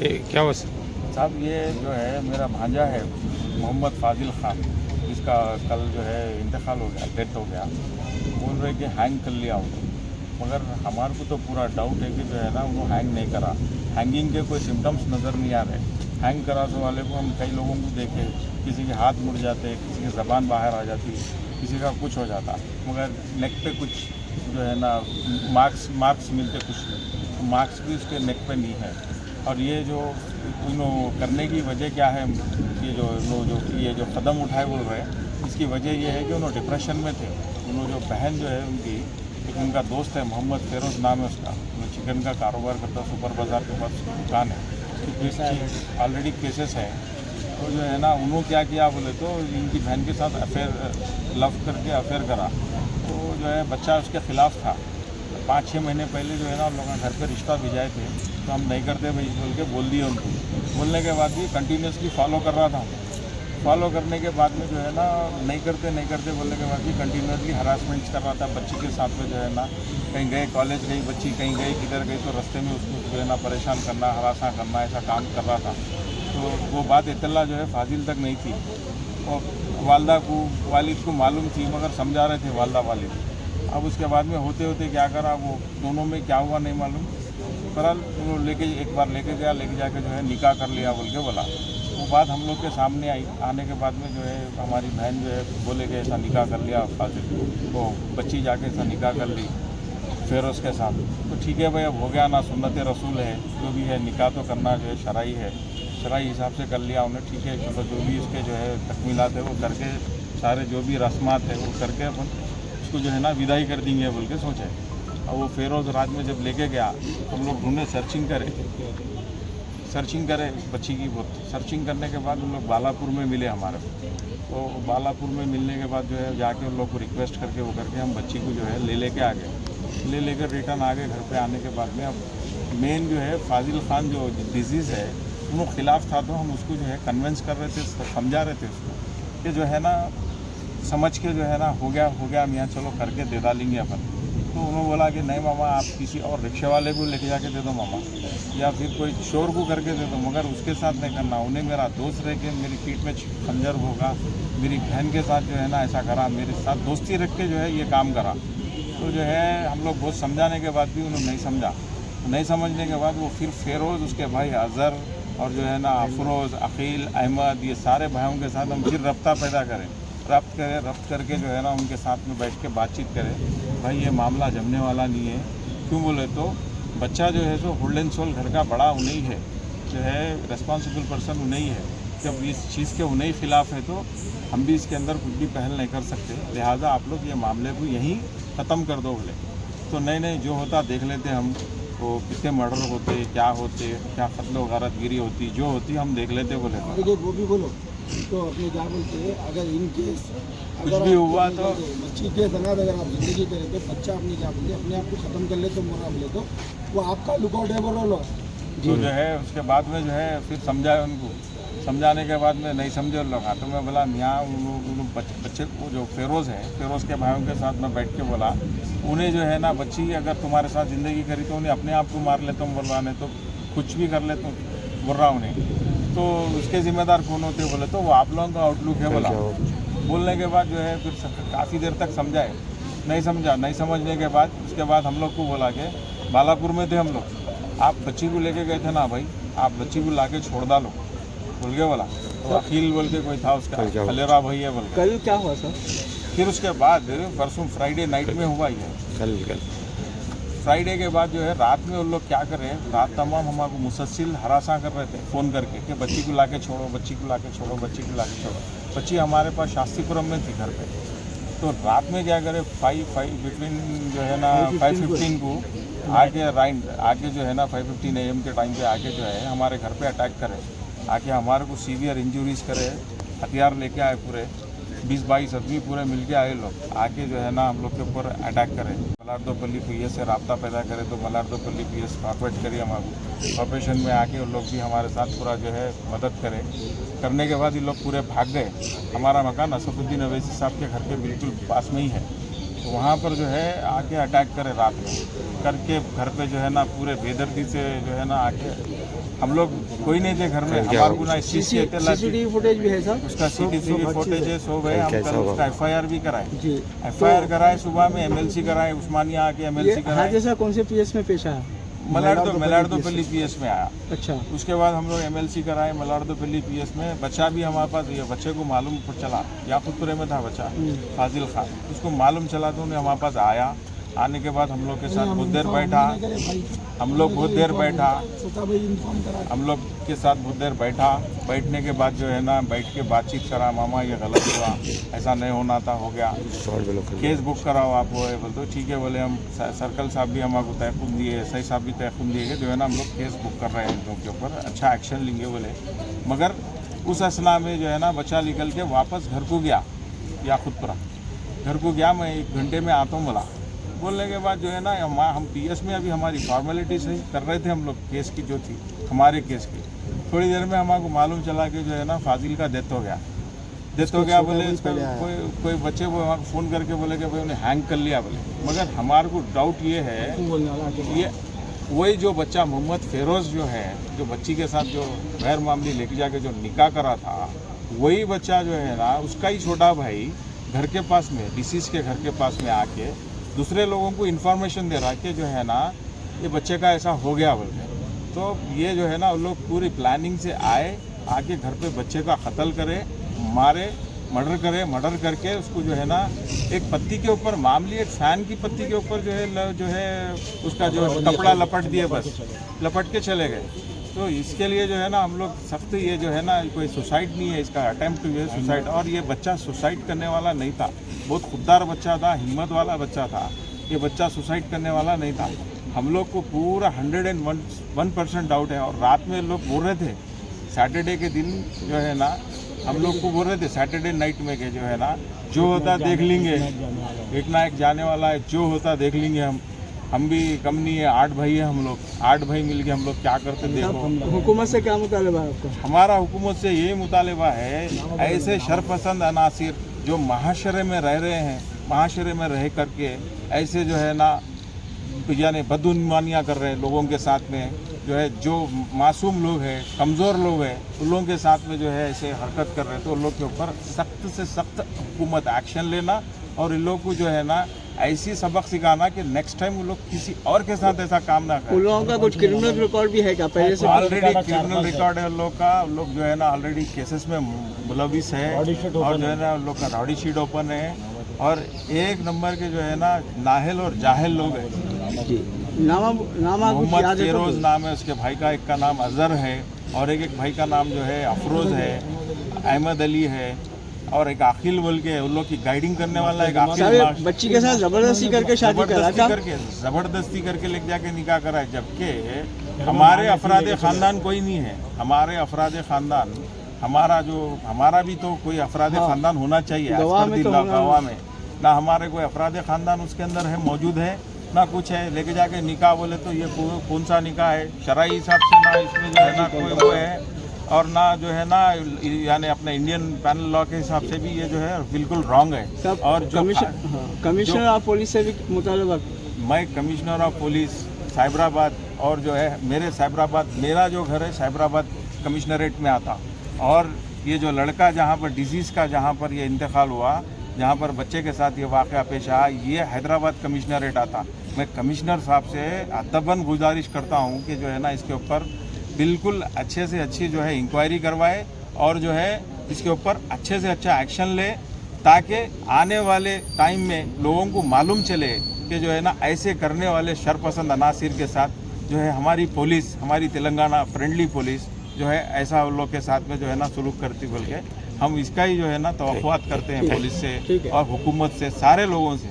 क्या हुआ सर? साहब ये जो है मेरा भांजा है मोहम्मद फाजिल खान, इसका कल जो है इंतकाल हो गया, डेथ हो गया। बोल रहे कि हैंग कर लिया उन्होंने, मगर हमारे को तो पूरा डाउट है कि जो है ना वो हैंग नहीं करा। हैंगिंग के कोई सिम्टम्स नज़र नहीं आ रहे। हैंग करा तो वाले को हम कई लोगों को देखे, किसी के हाथ मुड़ जाते, किसी की ज़बान बाहर आ जाती, किसी का कुछ हो जाता, मगर नेक पे कुछ जो है ना मार्क्स मिलते कुछ नहीं, तो मार्क्स भी उसके नेक पे नहीं है। और ये जो करने की वजह क्या है, ये जो कदम उठाए बोल रहे हैं, इसकी वजह ये है कि उन्होंने डिप्रेशन में थे। उन्होंने जो बहन जो है उनकी, एक उनका दोस्त है मोहम्मद फेरोज़ नाम है उसका, वो चिकन का कारोबार करता, सुपर बाज़ार के पास दुकान है, तो ऑलरेडी केसेस हैं। तो जो है ना उन्होंने क्या किया बोले तो इनकी बहन के साथ लव करके अफेयर करा, तो जो है बच्चा उसके ख़िलाफ़ था। 5-6 महीने पहले जो है ना उन लोगों ने घर पे रिश्ता भिजाए थे, तो हम नहीं करते भाई बोल के बोल दिए उनको। बोलने के बाद भी कंटिन्यूसली फॉलो कर रहा था। फॉलो करने के बाद में जो है ना नहीं करते बोलने के बाद भी कंटिन्यूसली हरासमेंट कर रहा था बच्ची के साथ में। जो है ना कहीं गए, कॉलेज गई बच्ची, कहीं गई किधर गई, तो रास्ते में उसको जो है ना परेशान करना, हरासा करना, ऐसा काम कर रहा था। तो वो बात इत्तला जो है फाजिल तक नहीं थी, और वालिद को मालूम थी, मगर समझा रहे थे वालदा वालिद। अब उसके बाद में होते होते क्या करा, वो दोनों में क्या हुआ नहीं मालूम। बहरहाल उन्होंने एक बार लेके जाके जो है निकाह कर लिया बोल के बोला। वो बात हम लोग के सामने आई, आने के बाद में जो है हमारी बहन जो है बोले कि ऐसा निकाह कर लिया फाजिल, वो बच्ची जाके ऐसा निकाह कर ली फेरोज़ के साथ। तो ठीक है भाई, अब हो गया ना, सुन्नत रसूल है, जो भी है निकाह तो करना जो है शरई है, शरई हिसाब से कर लिया उन्हें। ठीक है, चलो जो भी इसके जो है तकमीलात है वो करके, सारे जो भी रस्मात है वो करके अपन उसको जो है ना विदाई कर देंगे बोल के सोचे। और वो फेरोज़ रात में जब लेके गया, हम लोग ढूंढे, सर्चिंग करे बच्ची की। बहुत सर्चिंग करने के बाद उन लोग बालापुर में मिले हमारे को। तो बालापुर में मिलने के बाद जो है जाके उन लोग को रिक्वेस्ट करके वो करके हम बच्ची को जो है लेके आ गए। लेकर रिटर्न आ गए घर पे। आने के बाद में अब मेन जो है फाजिल खान जो डिजीज़ है उनके खिलाफ था, तो हम उसको जो है कन्विंस कर रहे थे, समझा रहे थे उसको कि जो है ना समझ के जो है ना हो गया मियाँ, चलो करके दे डालेंगे अपन। तो उन्होंने बोला कि नहीं मामा, आप किसी और रिक्शे वाले को लेके जाके दे दो मामा, या फिर कोई चोर को करके दे दो, मगर उसके साथ नहीं करना। उन्हें मेरा दोस्त रह के मेरी पीठ में खंजर होगा, मेरी बहन के साथ जो है ना ऐसा करा, मेरे साथ दोस्ती रख के जो है ये काम करा। तो जो है हम लोग बहुत समझाने के बाद भी उन्होंने नहीं समझा। नहीं समझने के बाद वो फिर फेरोज़, उसके भाई अज़हर, और जो है ना अफरोज़, अकील, अहमद, ये सारे भाइयों के साथ हम फिर रब्ता पैदा करें, रब्त करके जो है ना उनके साथ में बैठ के बातचीत करें। भाई ये मामला जमने वाला नहीं है। क्यों बोले तो बच्चा जो है सो होल्ड एंड सोल घर का बड़ा उन्हीं है, जो है रिस्पॉन्सिबल पर्सन उन्हीं है। जब इस चीज़ के उन्हीं खिलाफ है तो हम भी इसके अंदर कुछ भी पहल नहीं कर सकते। लिहाजा आप लोग ये मामले को यहीं ख़त्म कर दो बोले। तो नहीं जो होता देख लेते हम, वो कितने मर्डर होते, क्या होते, क्या कत्ल गारतगिरी होती, जो होती हम देख लेते बोले। देखिए वो भी बोलो तो अपने क्या बोलते हैं, अगर इन केस कुछ भी हुआ तो बच्ची के संग अगर आप जिंदगी करें तो बच्चा अपनी क्या बोलते अपने आप को ख़त्म कर ले तो मोरा बोले तो वो आपका लुकआउट है बोलो लो। तो जो है उसके बाद में जो है फिर समझाए उनको। समझाने के बाद में नहीं समझे लोग। तो मैं बोला यहाँ बच्चे को जो फेरोज़ है, फेरोज़ के भाइयों के साथ मैं बैठ के बोला, उन्हें जो है ना बच्ची अगर तुम्हारे साथ ज़िंदगी करी तो उन्हें अपने आप को मार लेता हूँ बोल रहा, नहीं तो कुछ भी कर लेता हूँ बोल रहा उन्हें। तो उसके ज़िम्मेदार कौन होते बोले तो वो आप लोगों का आउटलुक है बोला। बोलने के बाद जो है फिर काफ़ी देर तक समझाए, नहीं समझा। नहीं समझने के बाद उसके बाद हम लोग को बोला कि बालापुर में थे हम लोग, आप बच्ची को लेके गए थे ना भाई, आप बच्ची को लाके छोड़ डालो बोल के बोला। तो अखिल बोल के कोई था उसका, खलेरा भाई है बोल के। कल क्या हुआ सर? फिर उसके बाद परसों फ्राइडे नाइट में हुआ ही है। कल फ्राइडे के बाद जो है रात में उन लोग क्या कर रहे हैं, रात तमाम हमारे मुसलसिल हरासा कर रहे थे फ़ोन करके कि बच्ची को लाके छोड़ो, बच्ची को लाके छोड़ो, बच्ची को लाके छोड़ो। बच्ची हमारे पास शास्त्रीपुरम में थी घर पे। तो रात में क्या करे, 5 बिटवीन जो है ना 5:15 को आके जो है ना 5:15 AM के टाइम पे आके जो है हमारे घर पे अटैक करे, आके हमारे को सीवियर इंजरीज करे, हथियार लेके आए पूरे 20-22 आदमी पूरे मिलके आए लोग, आके जो है ना हम लोग के ऊपर अटैक करें। मलारदोपल्ली PS से रब्ता पैदा करे तो मलारदोपल्ली PS कॉर्पोरेट करिए हमारे ऑपरेशन में आके उन लोग भी हमारे साथ पूरा जो है मदद करें। करने के बाद ये लोग पूरे भाग गए। हमारा मकान असफुद्दीन अवैसी साहब के घर के बिल्कुल पास में ही है, तो वहाँ पर जो है आके अटैक करे रात में करके घर पे जो है ना पूरे बेदर्दी से जो है ना आके हम लोग कोई नहीं थे घर में, हमारे को ना इस चीज़ की इत्तला थी। सीसीटीवी फुटेज भी है सर? उसका सीसीटीवी फुटेज है, सो गए हम कल उसका एफआईआर भी कराए। जी। एफआईआर कराए, सुबह में एमएलसी कराए, उस्मानिया आके एमएलसी ये कराए। हादसा कौन से पीएस में पेश आया? मलारदोपल्ली पीएस में आया। अच्छा। उसके बाद हम लोग एमएलसी कराए मलारदोपल्ली पीएस में। बच्चा भी हमारे पास, ये बच्चे को मालूम चला, याकूतपुरे में था बच्चा फाजिल खान, उसको मालूम चला तो उन्हें हमारे पास आया। आने के बाद हम लोग के साथ बहुत देर बैठा, हम लोग बहुत देर बैठा, हम लोग के साथ बहुत देर बैठा। बैठने के बाद जो है ना, बैठ के बातचीत करा, मामा ये गलत हुआ, ऐसा नहीं होना था, हो गया, केस बुक कराओ आप। वो बोल तो ठीक है, बोले हम सर्कल साहब भी हमको तयखुद दिए, सही साहब भी तयखुद दिए जो है ना, हम लोग केस बुक कर रहे हैं इनके ऊपर, अच्छा एक्शन लेंगे बोले। मगर उस असना में जो है ना, बच्चा निकल के वापस घर को गया, याकूतपुरा घर को गया। मैं 1 घंटे में आता हूँ बोला। बोलने के बाद जो है ना, हम पीएस में अभी हमारी फॉर्मेलिटी से कर रहे थे हम लोग, केस की जो थी हमारे केस की। थोड़ी देर में हमारे को मालूम चला कि जो है ना, फाजिल का डेथ हो गया। डेथ हो गया बोले, कोई बच्चे वो हमारे फ़ोन करके बोले कि भाई उन्हें हैंग कर लिया बोले। मगर हमारे को डाउट ये है, ये वही जो बच्चा मोहम्मद फेरोज़ जो है, जो बच्ची के साथ जो गैर मामली लेके जाके जो निकाह करा था, वही बच्चा जो है ना, उसका ही छोटा भाई घर के पास में, डिसीज के घर के पास में आके दूसरे लोगों को इन्फॉर्मेशन दे रहा कि जो है ना, ये बच्चे का ऐसा हो गया बोल के। तो ये जो है ना, उन लोग पूरी प्लानिंग से आए, आके घर पे बच्चे का कत्ल करे, मारे, मर्डर करके उसको जो है ना, एक पत्ती के ऊपर मामूली एक फैन की पत्ती के ऊपर जो है उसका जो कपड़ा लपट दिए, बस लपट के चले गए। तो इसके लिए जो है ना, हम लोग सख्त, ये जो है ना, कोई सुसाइड नहीं है, इसका अटेम्प्ट हुआ सुसाइड। और ये बच्चा सुसाइड करने वाला नहीं था, बहुत खुददार बच्चा था, हिम्मत वाला बच्चा था। ये बच्चा सुसाइड करने वाला नहीं था। हम लोग को पूरा 101% डाउट है। और रात में लोग बोल रहे थे, सैटरडे के दिन जो है ना, हम लोग को बोल रहे थे सैटरडे नाइट में कि जो है ना, जो होता देख लेंगे, एक ना एक जाने वाला है, जो होता देख लेंगे। हम भी कम नहीं है, 8 भाई है हम लोग, 8 भाई मिलके हम लोग क्या करते देखो। हुकूमत से क्या मुतालबा है आपका? हमारा हुकूमत से यही मुतालबा है, ऐसे शरपसंद अनासिर जो महाशरे में रह रहे हैं, महाशरे में रह करके ऐसे जो है ना, यानी बदगुमानियाँ कर रहे हैं लोगों के साथ में, जो है जो मासूम लोग हैं, कमज़ोर लोग हैं, उन लोगों के साथ में जो है ऐसे हरकत कर रहे हैं। तो उन लोग के ऊपर सख्त से सख्त हुकूमत एक्शन लेना, और इन लोग को जो है ना, ऐसी सबक सिखाना कि नेक्स्ट टाइम वो लोग किसी और के साथ ऐसा काम ना करें। उन लोगों का कुछ क्रिमिनल रिकॉर्ड भी है क्या पहले से? ऑलरेडी क्रिमिनल रिकॉर्ड है उन लोग का। उन लोग जो है ना, ऑलरेडी केसेस में मुलविस है, और जो है ना, उन लोग का रॉडी शीट ओपन है। और 1 नंबर के जो है ना, नाहल और जाहिल लोग हैं। मोहम्मद फेरोज़ नाम है उसके भाई का, एक का नाम अजहर है, और एक भाई का नाम जो है अफरोज़ है, अहमद अली है, और एक आखिल बोल के उन लोग की गाइडिंग करने वाला एक आखिल। बच्ची के साथ जबरदस्ती करके शादी करा था, जबरदस्ती करके लेके जाके निकाह करा है। जबकि हमारे अफराद ख़ानदान कोई नहीं है, हमारे अफराद ख़ानदान, हमारा भी तो कोई अफराद ख़ानदान होना चाहिए गवाह में। ना हमारे कोई अफराद ख़ानदान उसके अंदर है, मौजूद है, ना कुछ है। लेके जाके निकाह बोले तो ये कौन सा निकाह है? शरई हिसाब से ना इसमें जो है ना कोई वो है, और ना जो है ना, यानी अपने इंडियन पैनल लॉ के हिसाब से भी ये जो है बिल्कुल रॉन्ग है। और जो कमिश्नर ऑफ पुलिस से भी मुतालबा, मैं कमिश्नर ऑफ पुलिस साइबराबाद, और जो है मेरे साइबराबाद, मेरा जो घर है साइबराबाद कमिश्नरेट में आता, और ये जो लड़का जहाँ पर डिजीज़ का जहाँ पर ये इंतकाल हुआ, जहाँ पर बच्चे के साथ ये वाक़या पेश आया, ये हैदराबाद कमिश्नरेट आता। मैं कमिश्नर साहब से अदबन गुजारिश करता हूँ कि जो है ना, इसके ऊपर बिल्कुल अच्छे से अच्छी जो है इंक्वायरी करवाए, और जो है इसके ऊपर अच्छे से अच्छा एक्शन ले, ताकि आने वाले टाइम में लोगों को मालूम चले कि जो है ना, ऐसे करने वाले शरपसंद अनासिर के साथ जो है हमारी पुलिस, हमारी तेलंगाना फ्रेंडली पुलिस जो है ऐसा उन लोग के साथ में जो है ना सलूक करती। बोल के हम इसका ही जो है ना तवक्कुआत करते हैं पुलिस से और हुकूमत से, सारे लोगों से।